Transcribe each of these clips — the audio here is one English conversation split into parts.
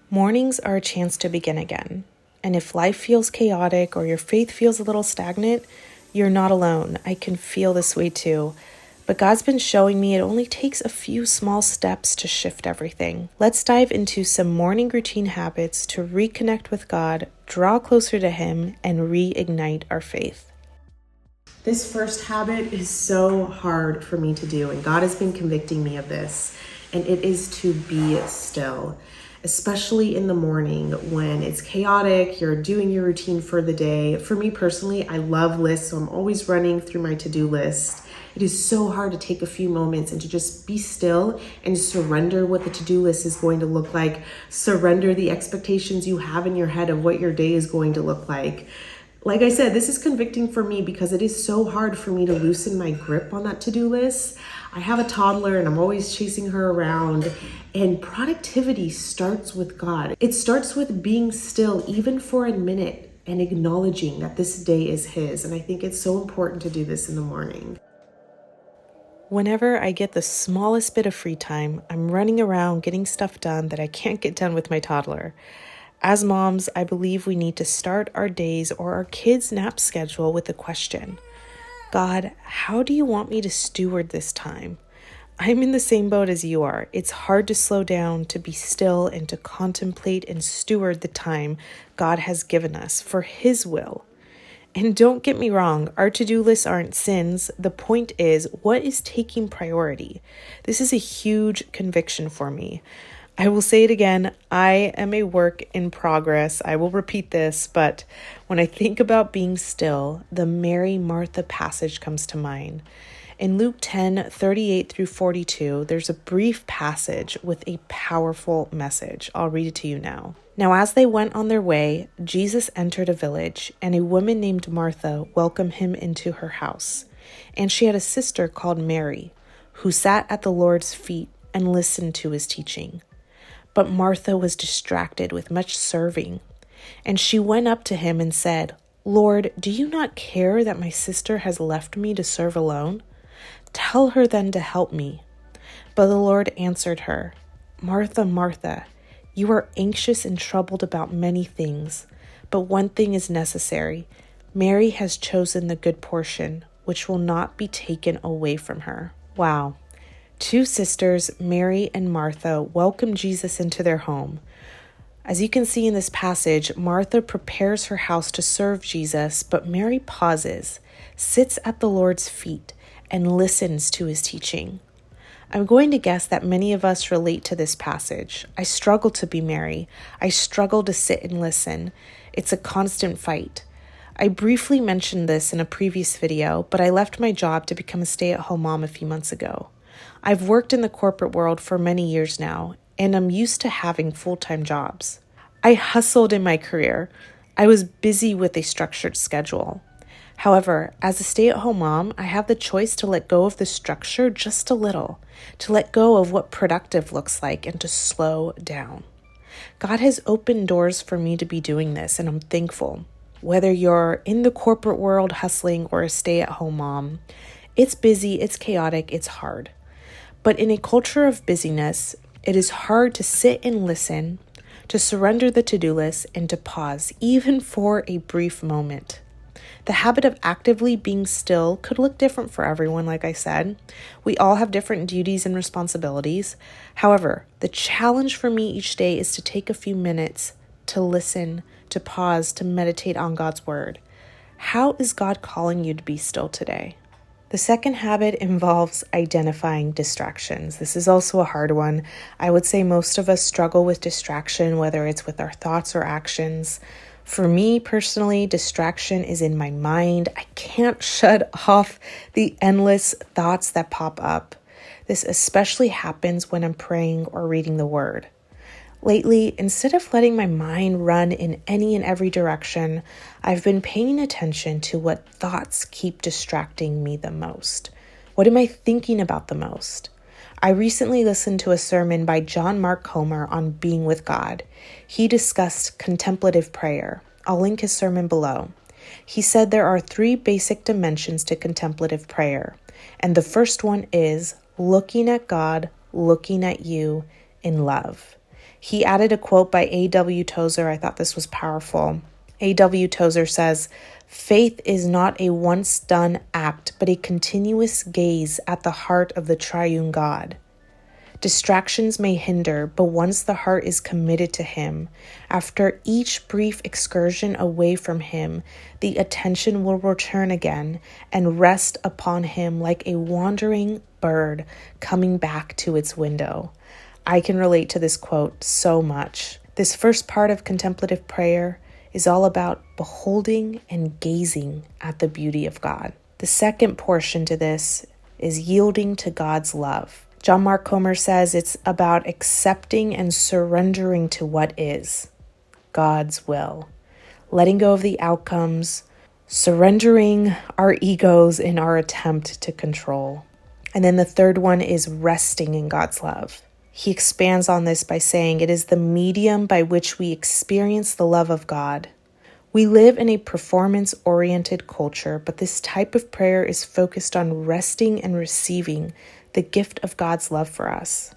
Mornings are a chance to begin again. And if life feels chaotic or your faith feels a little stagnant, you're not alone. I can feel this way too. But God's been showing me it only takes a few small steps to shift everything. Let's dive into some morning routine habits to reconnect with God, draw closer to Him, and reignite our faith. This first habit is so hard for me to do, and God has been convicting me of this, and it is to be still. Especially in the morning when it's chaotic, you're doing your routine for the day. For me personally, I love lists, so I'm always running through my to-do list. It is so hard to take a few moments and to just be still and surrender what the to-do list is going to look like. Surrender the expectations you have in your head of what your day is going to look like. Like I said, this is convicting for me because it is so hard for me to loosen my grip on that to-do list. I have a toddler and I'm always chasing her around, and productivity starts with God. It starts with being still, even for a minute, and acknowledging that this day is His. And I think it's so important to do this in the morning. Whenever I get the smallest bit of free time, I'm running around getting stuff done that I can't get done with my toddler. As moms, I believe we need to start our days or our kids' nap schedule with the question, God, how do you want me to steward this time? I'm in the same boat as you are. It's hard to slow down, to be still, and to contemplate and steward the time God has given us for His will. And don't get me wrong, our to-do lists aren't sins. The point is, what is taking priority? This is a huge conviction for me. I will say it again, I am a work in progress. I will repeat this, but when I think about being still, the Mary Martha passage comes to mind. In Luke 10:38 through 42, there's a brief passage with a powerful message. I'll read it to you now. Now, as they went on their way, Jesus entered a village, and a woman named Martha welcomed him into her house. And she had a sister called Mary, who sat at the Lord's feet and listened to his teaching. But Martha was distracted with much serving, and she went up to him and said, Lord, do you not care that my sister has left me to serve alone? Tell her then to help me. But the Lord answered her, Martha, Martha, you are anxious and troubled about many things, but one thing is necessary. Mary has chosen the good portion, which will not be taken away from her. Wow. Two sisters, Mary and Martha, welcome Jesus into their home. As you can see in this passage, Martha prepares her house to serve Jesus, but Mary pauses, sits at the Lord's feet, and listens to his teaching. I'm going to guess that many of us relate to this passage. I struggle to be Mary. I struggle to sit and listen. It's a constant fight. I briefly mentioned this in a previous video, but I left my job to become a stay-at-home mom a few months ago. I've worked in the corporate world for many years now, and I'm used to having full-time jobs. I hustled in my career. I was busy with a structured schedule. However, as a stay-at-home mom, I have the choice to let go of the structure just a little, to let go of what productive looks like, and to slow down. God has opened doors for me to be doing this, and I'm thankful. Whether you're in the corporate world hustling or a stay-at-home mom, it's busy, it's chaotic, it's hard. But in a culture of busyness, it is hard to sit and listen, to surrender the to-do list, and to pause, even for a brief moment. The habit of actively being still could look different for everyone, like I said. We all have different duties and responsibilities. However, the challenge for me each day is to take a few minutes to listen, to pause, to meditate on God's word. How is God calling you to be still today? The second habit involves identifying distractions. This is also a hard one. I would say most of us struggle with distraction, whether it's with our thoughts or actions. For me personally, distraction is in my mind. I can't shut off the endless thoughts that pop up. This especially happens when I'm praying or reading the word. Lately, instead of letting my mind run in any and every direction, I've been paying attention to what thoughts keep distracting me the most. What am I thinking about the most? I recently listened to a sermon by John Mark Comer on being with God. He discussed contemplative prayer. I'll link his sermon below. He said there are 3 basic dimensions to contemplative prayer, and the first one is looking at God, looking at you in love. He added a quote by A.W. Tozer. I thought this was powerful. A.W. Tozer says, "Faith is not a once done act, but a continuous gaze at the heart of the triune God. Distractions may hinder, but once the heart is committed to Him, after each brief excursion away from Him, the attention will return again and rest upon Him like a wandering bird coming back to its window." I can relate to this quote so much. This first part of contemplative prayer is all about beholding and gazing at the beauty of God. The second portion to this is yielding to God's love. John Mark Comer says it's about accepting and surrendering to what is God's will, letting go of the outcomes, surrendering our egos in our attempt to control. And then the third one is resting in God's love. He expands on this by saying it is the medium by which we experience the love of God. We live in a performance-oriented culture, but this type of prayer is focused on resting and receiving the gift of God's love for us.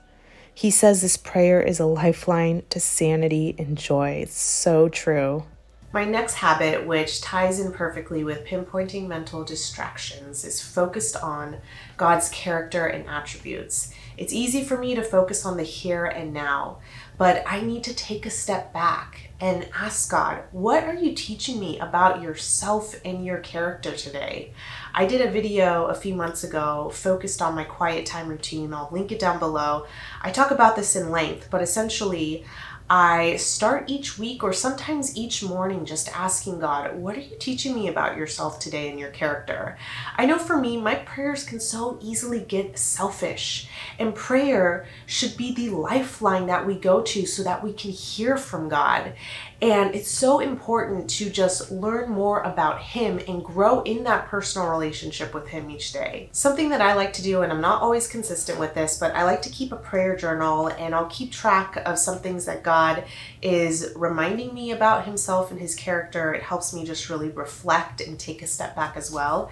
He says this prayer is a lifeline to sanity and joy. It's so true. My next habit, which ties in perfectly with pinpointing mental distractions, is focused on God's character and attributes. It's easy for me to focus on the here and now, but I need to take a step back and ask God, what are you teaching me about yourself and your character today? I did a video a few months ago focused on my quiet time routine. I'll link it down below. I talk about this in length, but essentially I start each week or sometimes each morning just asking God, what are you teaching me about yourself today and your character? I know for me, my prayers can so easily get selfish, and prayer should be the lifeline that we go to so that we can hear from God. And it's so important to just learn more about Him and grow in that personal relationship with Him each day. Something that I like to do, and I'm not always consistent with this, but I like to keep a prayer journal, and I'll keep track of some things that God is reminding me about Himself and His character. It helps me just really reflect and take a step back as well.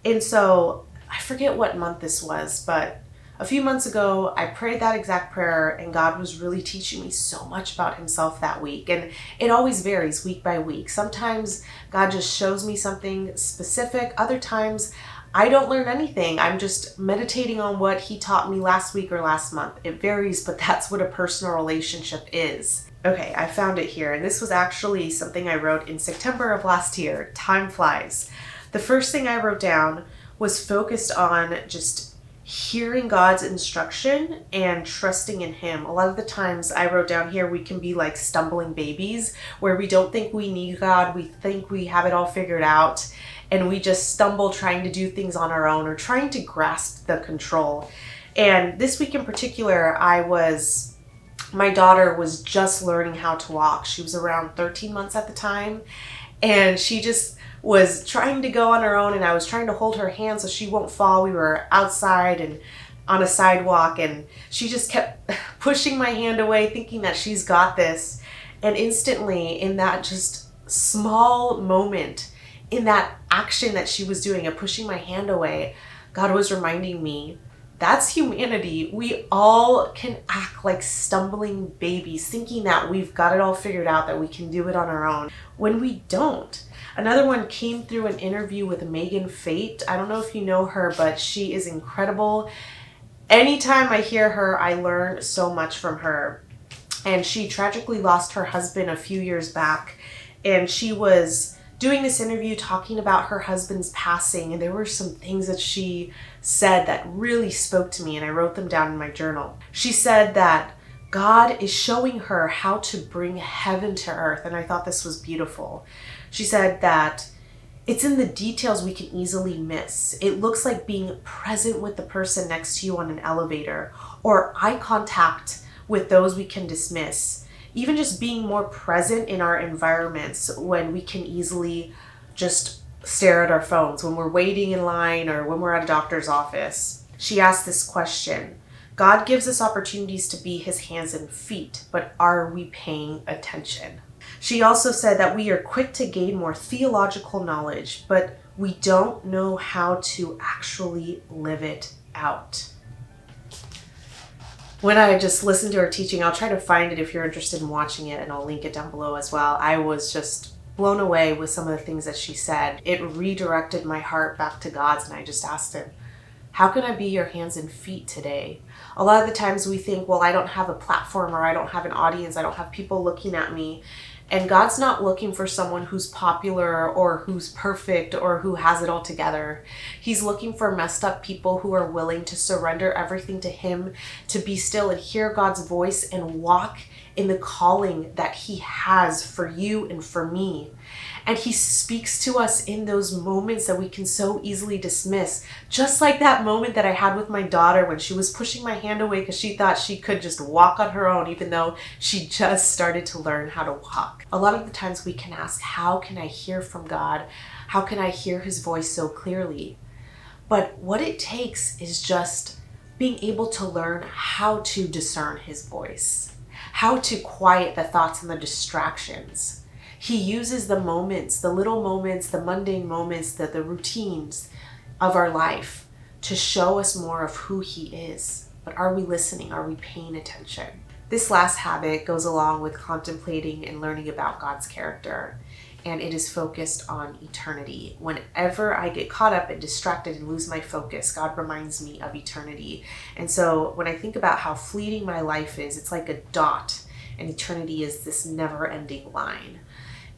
And so I forget what month this was, but a few months ago, I prayed that exact prayer, and God was really teaching me so much about Himself that week. And it always varies week by week. Sometimes God just shows me something specific. Other times, I don't learn anything. I'm just meditating on what He taught me last week or last month. It varies, but that's what a personal relationship is. Okay, I found it here. And this was actually something I wrote in September of last year. Time flies. The first thing I wrote down was focused on just hearing God's instruction and trusting in Him. A lot of the times I wrote down here, we can be like stumbling babies where we don't think we need God. We think we have it all figured out, and we just stumble trying to do things on our own or trying to grasp the control. And this week in particular, my daughter was just learning how to walk. She was around 13 months at the time, and she just was trying to go on her own, and I was trying to hold her hand so she won't fall. We were outside and on a sidewalk, and she just kept pushing my hand away, thinking that she's got this. And instantly, in that just small moment, in that action that she was doing of pushing my hand away, God was reminding me, that's humanity. We all can act like stumbling babies, thinking that we've got it all figured out, that we can do it on our own, when we don't. Another one came through an interview with Megan Fate. I don't know if you know her, but she is incredible. Anytime I hear her, I learn so much from her. And she tragically lost her husband a few years back. And she was doing this interview talking about her husband's passing. And there were some things that she said that really spoke to me, and I wrote them down in my journal. She said that God is showing her how to bring heaven to earth. And I thought this was beautiful. She said that it's in the details we can easily miss. It looks like being present with the person next to you on an elevator, or eye contact with those we can dismiss. Even just being more present in our environments when we can easily just stare at our phones, when we're waiting in line or when we're at a doctor's office. She asked this question: God gives us opportunities to be His hands and feet, but are we paying attention? She also said that we are quick to gain more theological knowledge, but we don't know how to actually live it out. When I just listened to her teaching, I'll try to find it if you're interested in watching it, and I'll link it down below as well. I was just blown away with some of the things that she said. It redirected my heart back to God's, and I just asked him, how can I be your hands and feet today? A lot of the times we think, well, I don't have a platform, or I don't have an audience, I don't have people looking at me. And God's not looking for someone who's popular or who's perfect or who has it all together. He's looking for messed up people who are willing to surrender everything to him, to be still and hear God's voice and walk in the calling that he has for you and for me. And he speaks to us in those moments that we can so easily dismiss. Just like that moment that I had with my daughter when she was pushing my hand away because she thought she could just walk on her own, even though she just started to learn how to walk. A lot of the times we can ask, how can I hear from God? How can I hear his voice so clearly? But what it takes is just being able to learn how to discern his voice, how to quiet the thoughts and the distractions. He uses the moments, the little moments, the mundane moments, the routines of our life to show us more of who he is. But are we listening? Are we paying attention? This last habit goes along with contemplating and learning about God's character, and it is focused on eternity. Whenever I get caught up and distracted and lose my focus, God reminds me of eternity. And so when I think about how fleeting my life is, it's like a dot, and eternity is this never-ending line.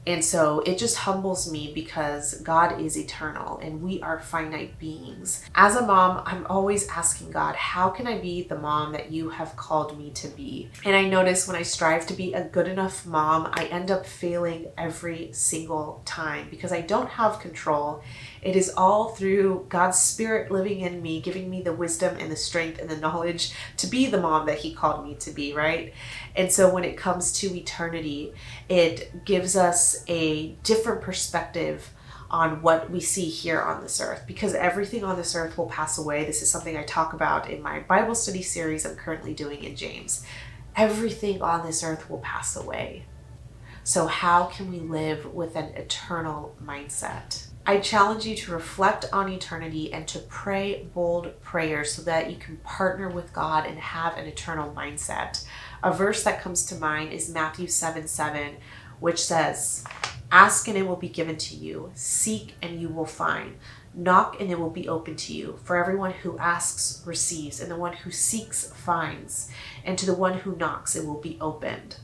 And so it just humbles me because God is eternal and we are finite beings. As a mom, I'm always asking God, how can I be the mom that you have called me to be? And I notice when I strive to be a good enough mom, I end up failing every single time because I don't have control. It is all through God's Spirit living in me, giving me the wisdom and the strength and the knowledge to be the mom that he called me to be, right? And so when it comes to eternity, it gives us a different perspective on what we see here on this earth, because everything on this earth will pass away. This is something I talk about in my Bible study series I'm currently doing in James. Everything on this earth will pass away. So how can we live with an eternal mindset? I challenge you to reflect on eternity and to pray bold prayers so that you can partner with God and have an eternal mindset. A verse that comes to mind is Matthew 7:7, which says, "Ask and it will be given to you. Seek and you will find. Knock and it will be open to you. For everyone who asks receives, and the one who seeks finds. And to the one who knocks it will be opened."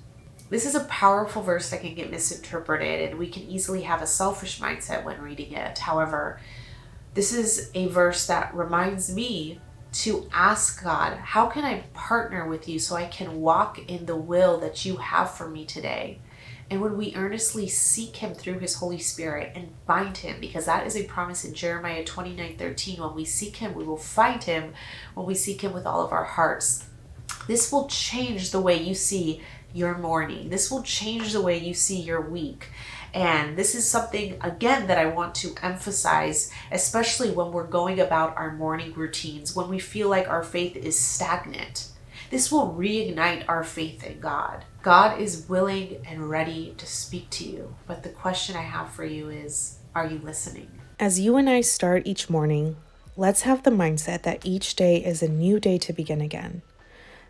This is a powerful verse that can get misinterpreted, and we can easily have a selfish mindset when reading it. However, this is a verse that reminds me to ask God, how can I partner with you so I can walk in the will that you have for me today? And when we earnestly seek him through his Holy Spirit and find him, because that is a promise in Jeremiah 29:13, when we seek him, we will find him when we seek him with all of our hearts. This will change the way you see your morning. This will change the way you see your week. And this is something, again, that I want to emphasize, especially when we're going about our morning routines, when we feel like our faith is stagnant. This will reignite our faith in God. God is willing and ready to speak to you. But the question I have for you is, are you listening? As you and I start each morning, let's have the mindset that each day is a new day to begin again.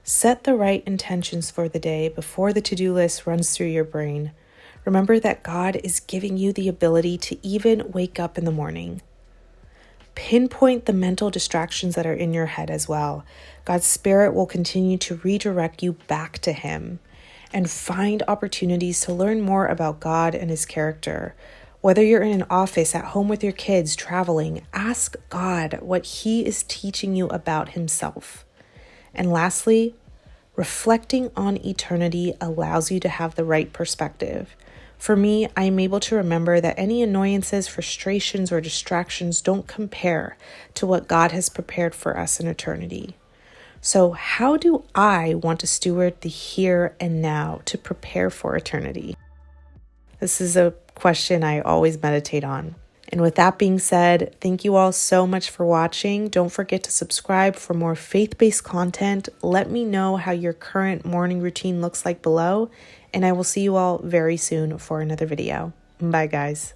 Set the right intentions for the day before the to-do list runs through your brain. Remember that God is giving you the ability to even wake up in the morning. Pinpoint the mental distractions that are in your head as well. God's Spirit will continue to redirect you back to him. And find opportunities to learn more about God and his character. Whether you're in an office, at home with your kids, traveling, ask God what he is teaching you about himself. And lastly, reflecting on eternity allows you to have the right perspective. For me, I am able to remember that any annoyances, frustrations, or distractions don't compare to what God has prepared for us in eternity. So how do I want to steward the here and now to prepare for eternity? This is a question I always meditate on. And with that being said, thank you all so much for watching. Don't forget to subscribe for more faith-based content. Let me know how your current morning routine looks like below, and I will see you all very soon for another video. Bye, guys.